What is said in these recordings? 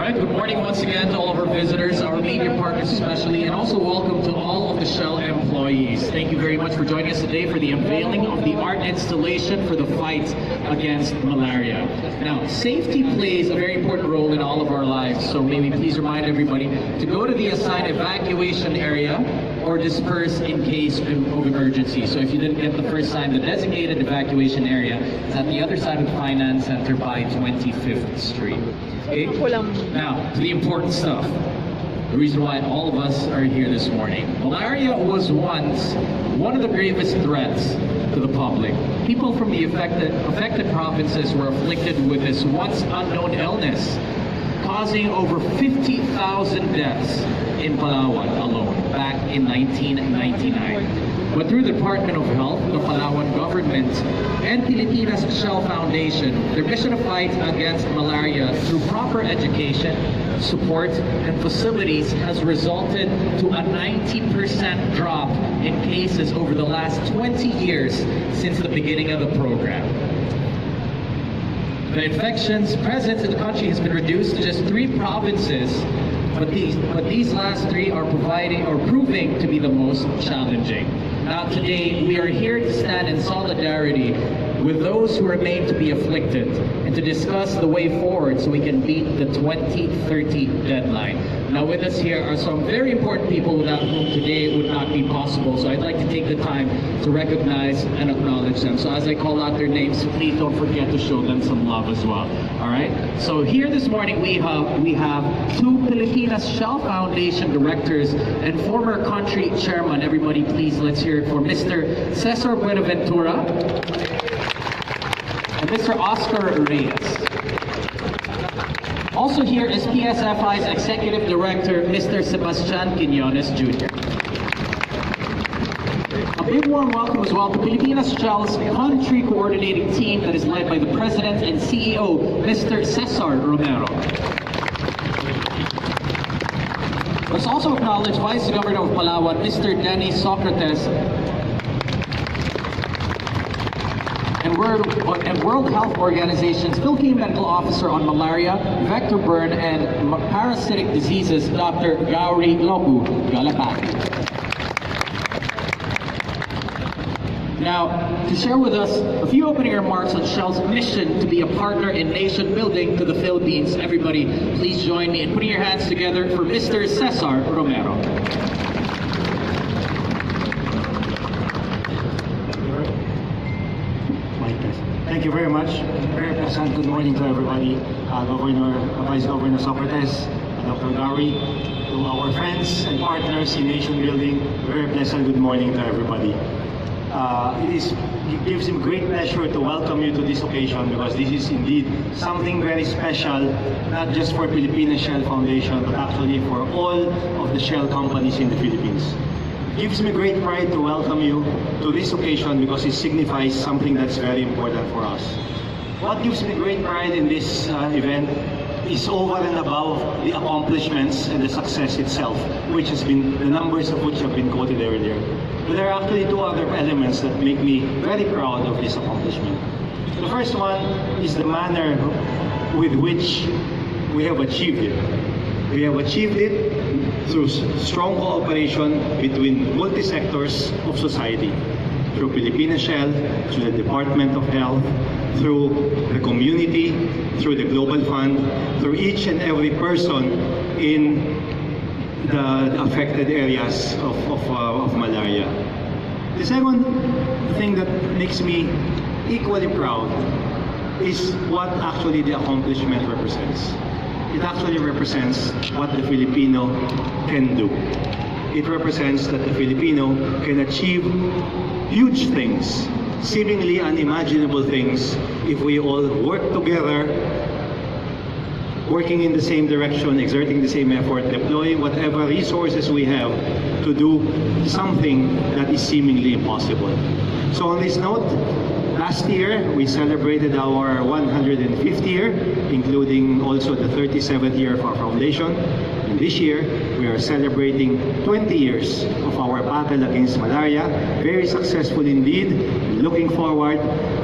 right, good morning once again to all of our visitors, our media partners especially, and also welcome to all of the Shell employees. Thank you very much for joining us today for the unveiling of the art installation for the fight against malaria. Now, safety plays a very important role in all of our lives, so may we please remind everybody to go to the assigned evacuation area or disperse in case of emergency. So if you didn't get the first sign, the designated evacuation area is at the other side of the Finance Center by 25th Street. Okay? Now, to the important stuff. The reason why all of us are here this morning. Malaria was once one of the gravest threats to the public. People from the affected provinces were afflicted with this once unknown illness, causing over 50,000 deaths in Palawan alone back in 1999. But through the Department of Health, the Palawan government, and Pilipinas Shell Foundation, their mission to fight against malaria through proper education, support, and facilities has resulted to a 90% drop in cases over the last 20 years since the beginning of the program. The infections present in the country has been reduced to just 3 provinces, but these last 3 are proving to be the most challenging. Now today, we are here to stand in solidarity with those who remain to be afflicted and to discuss the way forward so we can beat the 2030 deadline. Now with us here are some very important people without whom today would not be possible. So I'd like to take the time to recognize and acknowledge them. So as I call out their names, please don't forget to show them some love as well. All right? So here this morning we have 2 Pilipinas Shell Foundation directors and former country chairman. Everybody please let's hear it for Mr. Cesar Buenaventura and Mr. Oscar Reyes. Also here is PSFI's Executive Director, Mr. Sebastian Quiñones Jr. A big warm welcome as well to Pilipinas Shell's country coordinating team that is led by the President and CEO, Mr. Cesar Romero. Let's also acknowledge Vice Governor of Palawan, Mr. Denny Socrates, and World Health Organization's Philippine Medical Officer on Malaria, Vector-borne, and Parasitic Diseases, Dr. Gauri Lobu Galapati. Now, to share with us a few opening remarks on Shell's mission to be a partner in nation building to the Philippines, everybody please join me in putting your hands together for Mr. Cesar Romero. Thank you very much. Very pleasant good morning to everybody. Vice Governor Socrates, Dr. Gauri, to our friends and partners in nation building, very pleasant good morning to everybody. It gives me great pleasure to welcome you to this occasion because this is indeed something very special, not just for Pilipinas Shell Foundation, but actually for all of the Shell companies in the Philippines. It gives me great pride to welcome you to this occasion because it signifies something that's very important for us. What gives me great pride in this event is over and above the accomplishments and the success itself, which has been, the numbers of which have been quoted earlier. But there are actually 2 other elements that make me very proud of this accomplishment. The first one is the manner with which we have achieved it. We have achieved it through strong cooperation between multi-sectors of society, through Pilipinas Shell, through the Department of Health, through the community, through the Global Fund, through each and every person in the affected areas of malaria. The second thing that makes me equally proud is what actually the accomplishment represents. It actually represents what the Filipino can do. It represents that the Filipino can achieve huge things, seemingly unimaginable things, if we all work together, working in the same direction, exerting the same effort, deploying whatever resources we have to do something that is seemingly impossible. So on this note, Last year, we celebrated our 150th year, including also the 37th year of our foundation. And this year, we are celebrating 20 years of our battle against malaria. Very successful indeed. Looking forward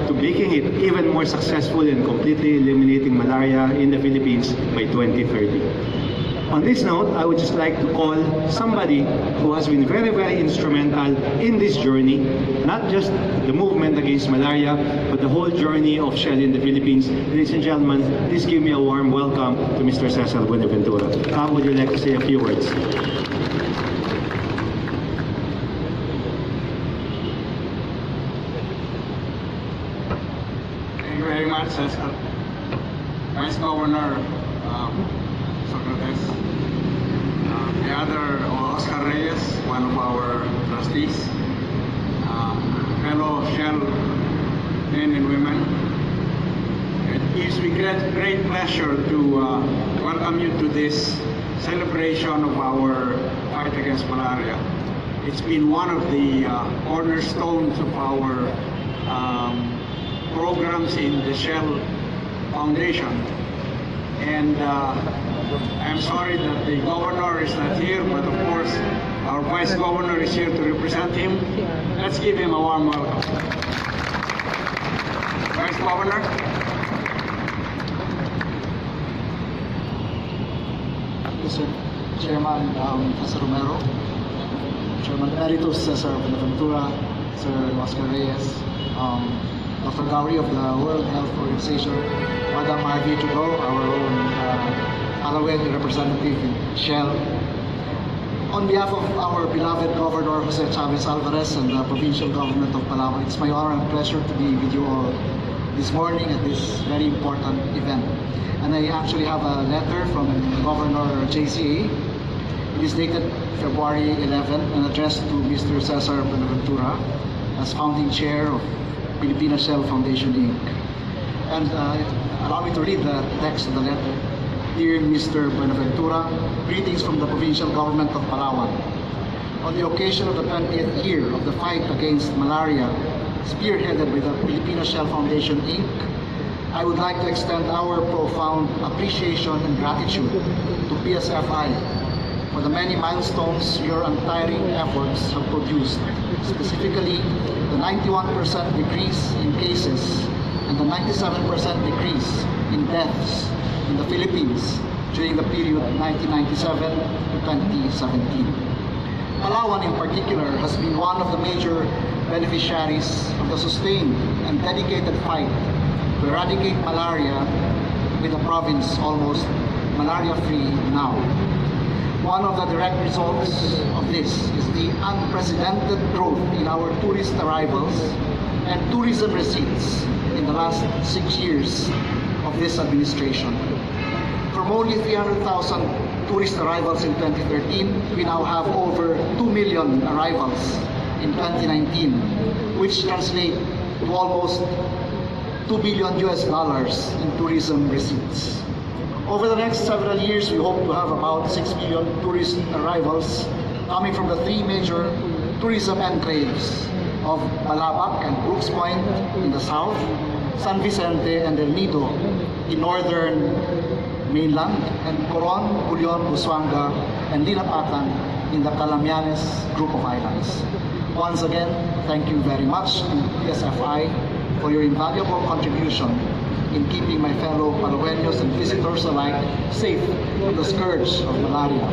to making it even more successful and completely eliminating malaria in the Philippines by 2030. On this note, I would just like to call somebody who has been very, very instrumental in this journey, not just the movement against malaria, but the whole journey of Shell in the Philippines. Ladies and gentlemen, please give me a warm welcome to Mr. Cesar Buenaventura. How would you like to say a few words? Thank you very much, Cesar. Vice Governor Socrates, the other Oscar Reyes, one of our trustees, fellow Shell men and women. It gives me great pleasure to welcome you to this celebration of our fight against malaria. It's been one of the cornerstones of our programs in the Shell Foundation. And I'm sorry that the governor is not here, but of course our vice governor is here to represent him. Let's give him a warm welcome. Vice Governor. Mr. Chairman Cesar Romero, Chairman Emeritus Cesar Buenaventura, Sir Oscar Reyes, Dr. Gowrie of the World Health Organization, Madam Marvi Trudeau, our own Palawan representative in Shell. On behalf of our beloved Governor Jose Chavez Alvarez and the provincial government of Palawan, it's my honor and pleasure to be with you all this morning at this very important event. And I actually have a letter from Governor JCA. It is dated February 11 and addressed to Mr. Cesar Buenaventura as founding chair of Pilipinas Shell Foundation Inc. And allow me to read the text of the letter. Dear Mr. Buenaventura, greetings from the provincial government of Palawan. On the occasion of the 20th year of the fight against malaria, spearheaded by the Pilipinas Shell Foundation Inc., I would like to extend our profound appreciation and gratitude to PSFI for the many milestones your untiring efforts have produced, specifically the 91% decrease in cases and the 97% decrease in deaths in the Philippines during the period 1997 to 2017. Palawan in particular has been one of the major beneficiaries of the sustained and dedicated fight to eradicate malaria, with the province almost malaria-free now. One of the direct results of this is the unprecedented growth in our tourist arrivals and tourism receipts in the last 6 years of this administration. From only 300,000 tourist arrivals in 2013, we now have over 2 million arrivals in 2019, which translate to almost $2 billion in tourism receipts. Over the next several years, we hope to have about 6 million tourist arrivals coming from the 3 major tourism enclaves of Balabac and Brooks Point in the south, San Vicente and El Nido in northern mainland, and Coron, Bulion, Busuanga, and Linapatan in the Calamianes group of islands. Once again, thank you very much to PSFI for your invaluable contribution in keeping my fellow Palaweños and visitors alike safe from the scourge of malaria.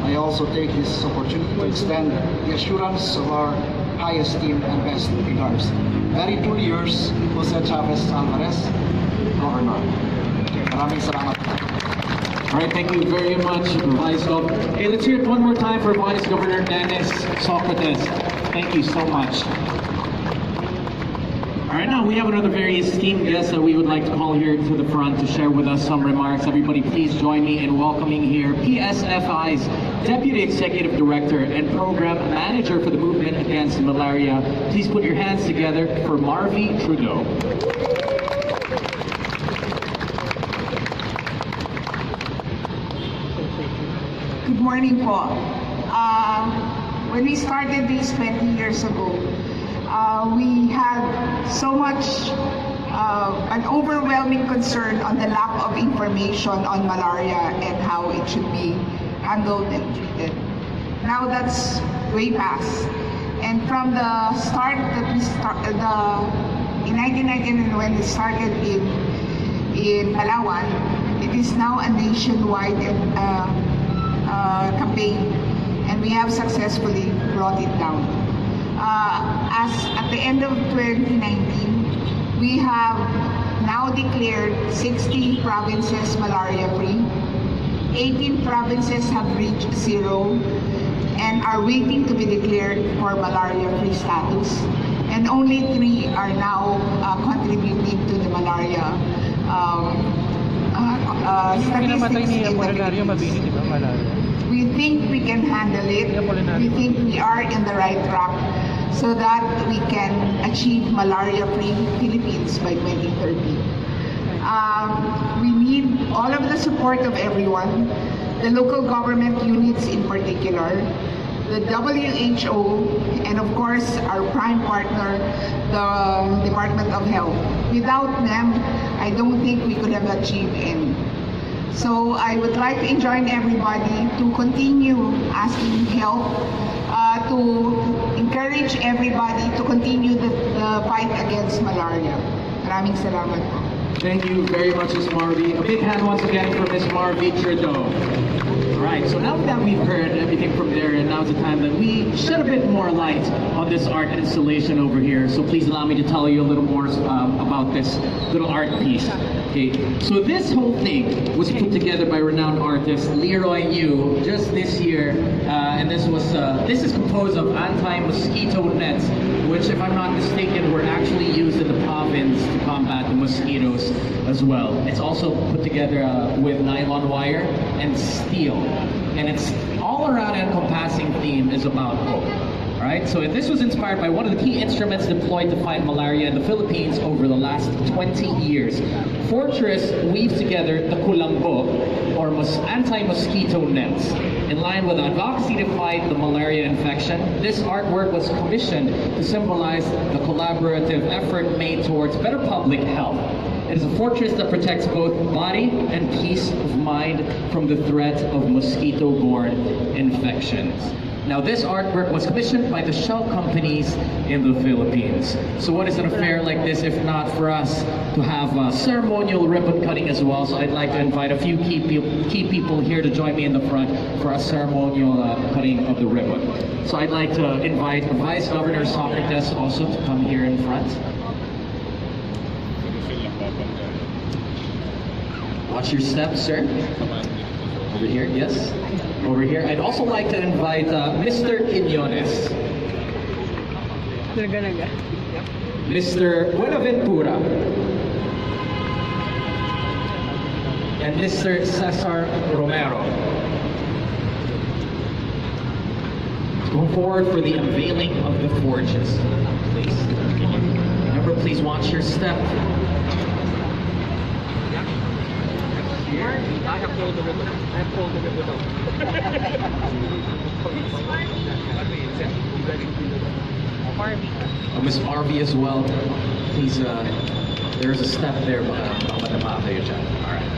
I also take this opportunity to extend the assurance of our high esteem and best regards. Very truly yours, Jose Chavez Alvarez, Governor. Maraming salamat. All right, thank you very much, Vice Governor. Hey, let's hear it one more time for Vice Governor Dennis Socrates. Thank you so much. All right, now we have another very esteemed guest that we would like to call here to the front to share with us some remarks. Everybody, please join me in welcoming here PSFI's Deputy Executive Director and Program Manager for the Movement Against Malaria. Please put your hands together for Marvi Trudeau. Good morning po. When we started this 20 years ago, we had so much, an overwhelming concern on the lack of information on malaria and how it should be handled and treated. Now that's way past. And from the start that we in 1999 when it started in Palawan, it is now a nationwide campaign, and we have successfully brought it down. As at the end of 2019, we have now declared 60 provinces malaria-free. 18 provinces have reached zero and are waiting to be declared for malaria-free status. And only 3 are now contributing to the malaria statistics in the Philippines. We think we can handle it. We think we are in the right track so that we can achieve malaria-free Philippines by 2030. We need all of the support of everyone, the local government units in particular, the WHO, and of course our prime partner, the Department of Health. Without them, I don't think we could have achieved any. So I would like to join everybody to continue asking help, to encourage everybody to continue the fight against malaria. Maraming salamat po. Thank you very much, Ms. Marvy. A big hand once again for Ms. Marvy Trudeau. All right, so now that we've heard everything from there, and now's the time that we shed a bit more light on this art installation over here. So please allow me to tell you a little more about this little art piece. Okay, so this whole thing was put together by renowned artist Leroy Yu just this year, and this is composed of anti-mosquito nets, which, if I'm not mistaken, were actually used in the province to combat the mosquitoes as well. It's also put together with nylon wire and steel, and it's all around encompassing theme is about hope. Right? So this was inspired by one of the key instruments deployed to fight malaria in the Philippines over the last 20 years. Fortress weaves together the kulambo, or anti-mosquito nets. In line with advocacy to fight the malaria infection, this artwork was commissioned to symbolize the collaborative effort made towards better public health. It is a fortress that protects both body and peace of mind from the threat of mosquito-borne infections. Now, this artwork was commissioned by the shell companies in the Philippines. So what is an affair like this if not for us to have a ceremonial ribbon cutting as well? So I'd like to invite a few key people here to join me in the front for a ceremonial cutting of the ribbon. So I'd like to invite Vice Governor Socrates also to come here in front. Watch your steps, sir. Over here, yes. Over here. I'd also like to invite Mr. Quiñones, Mr. Buenaventura, and Mr. Cesar Romero. Go forward for the unveiling of the forges, please. Remember, please watch your step. I have pulled the ribbon. I have pulled the ribbon out. Miss Marvy as well. Please, there's a step there. All right.